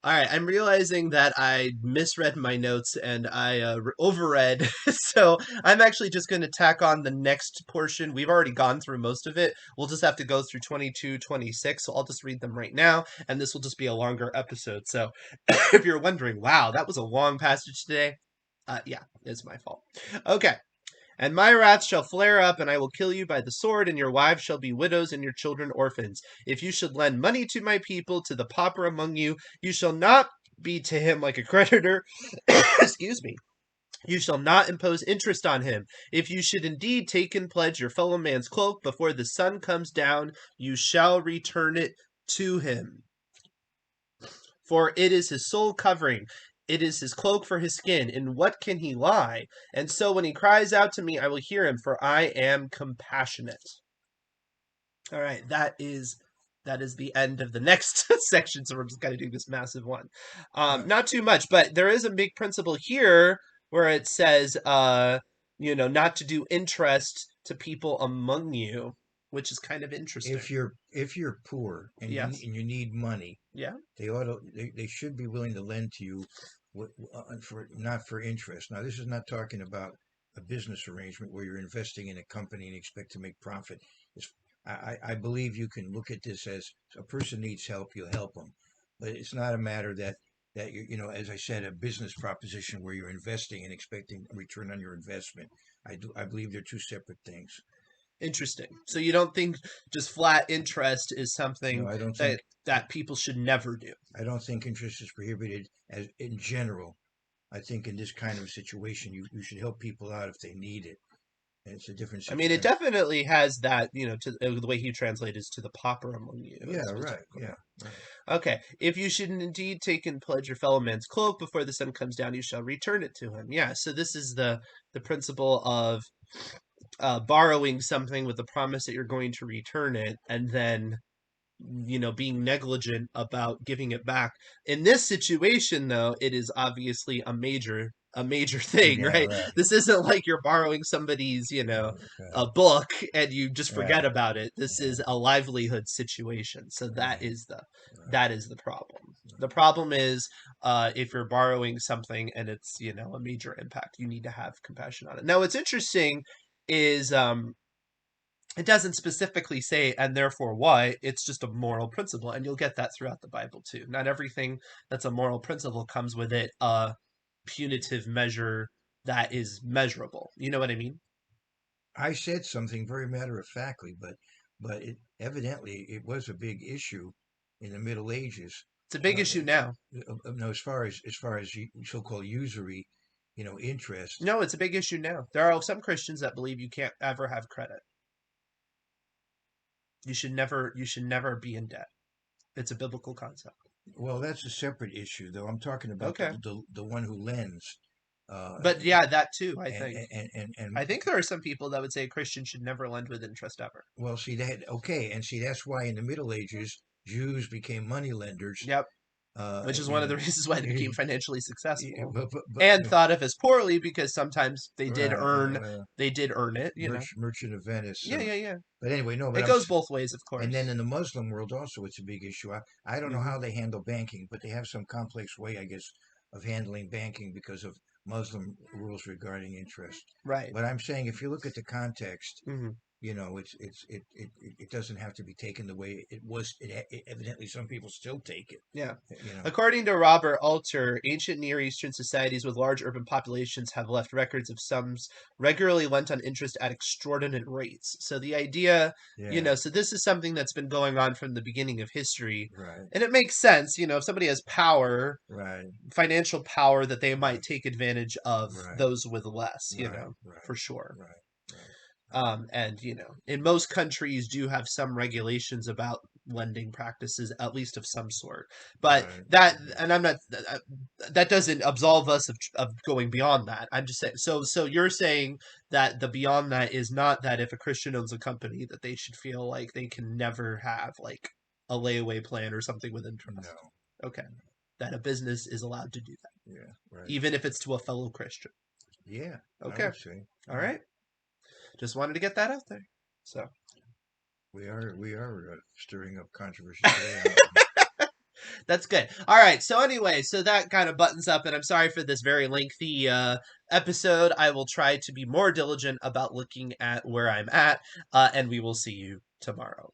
All right, I'm realizing that I misread my notes and I overread. So I'm actually just going to tack on the next portion. We've already gone through most of it. We'll just have to go through 22, 26. So I'll just read them right now, and this will just be a longer episode. So if you're wondering, wow, that was a long passage today. Yeah, it's my fault. Okay. And my wrath shall flare up, and I will kill you by the sword, and your wives shall be widows, and your children orphans. If you should lend money to my people, to the pauper among you, you shall not be to him like a creditor. Excuse me. You shall not impose interest on him. If you should indeed take and pledge your fellow man's cloak before the sun comes down, you shall return it to him. For it is his sole covering. It is his cloak for his skin. In what can he lie? And so when he cries out to me, I will hear him, for I am compassionate. All right, that is the end of the next section. So we're just kind of doing this massive one. Not too much, but there is a big principle here where it says, not to do interest to people among you, which is kind of interesting. If you're poor and Yes. you need money, Yeah. they should be willing to lend to you, for not for interest. Now, this is not talking about a business arrangement where you're investing in a company and expect to make profit. It's, I believe you can look at this as a person needs help, you help them, but it's not a matter that as I said, a business proposition where you're investing and expecting a return on your investment. I believe they're two separate things. Interesting. So you don't think just flat interest is No, something I don't think that people should never do? I don't think interest is prohibited as in general. I think in this kind of situation, you should help people out if they need it. And it's a different I mean, it situation. definitely has that, the way he translated is to the pauper among you. Yeah, right. Specifically. Yeah, right. Okay. If you should indeed take and pledge your fellow man's cloak before the sun comes down, you shall return it to him. Yeah. So this is the principle of borrowing something with the promise that you're going to return it, and then being negligent about giving it back. In this situation, though, it is obviously a major thing, Yeah, right? right. This isn't like you're borrowing somebody's, a Right. book and you just forget Right. about it. This Yeah, is a livelihood situation. So that right. is the Right. that is the problem. The problem is if you're borrowing something and it's, a major impact, you need to have compassion on it. Now, what's interesting is it doesn't specifically say and therefore why. It's just a moral principle, and you'll get that throughout the Bible too. Not everything that's a moral principle comes with it a punitive measure that is measurable. You know what I mean? I said something very matter of factly, but it evidently it was a big issue in the Middle Ages. It's a big Uh, issue now. no, as far as so-called usury, interest. No, it's a big issue now. There are some Christians that believe you can't ever have credit. You should never be in debt. It's a biblical concept. Well, that's a separate issue, though. I'm talking about Okay. the one who lends. Uh, But yeah, that too, I and, think. and I think there are some people that would say a Christian should never lend with interest ever. well, see that okay, and see that's why in the Middle Ages Jews became money lenders. Yep. Uh, Which is you one of know, the reasons why they became financially successful but and thought of as poorly because sometimes they did right, earn it. Merchant of Venice. Yeah, yeah, yeah. But anyway, no, but It goes both ways, of and then course. in the Muslim world also it's a big issue. I don't know Hmm. how they handle banking, but they have some complex way, I guess, of handling banking because of Muslim rules regarding interest. Right. But I'm saying if you look at the context, Hmm. it doesn't have to be taken the way it was. Evidently, some people still take it. Yeah. You know, According to Robert Alter, ancient Near Eastern societies with large urban populations have left records of sums regularly lent on interest at extraordinary rates. So the idea, yeah, so this is something that's been going on from the beginning of history. right, And it makes sense, if somebody has power, right, financial power, that they might right, take advantage of right, those with less, right, right, for sure. right, right, And in most countries do have some regulations about lending practices, at least of some sort. But right. and I'm not that doesn't absolve us of going beyond that. I'm just saying. So you're saying that the beyond that is not that if a Christian owns a company that they should feel like they can never have like a layaway plan or something with interest. No, Okay, that a business is allowed to do that, yeah, right, even if it's to a fellow Christian. yeah. I Okay, would say, all yeah. right. Just wanted to get that out there. So. We are stirring up controversy today, aren't we? That's good. All right. So anyway, so that kind of buttons up, and I'm sorry for this very lengthy episode. I will try to be more diligent about looking at where I'm at, and we will see you tomorrow.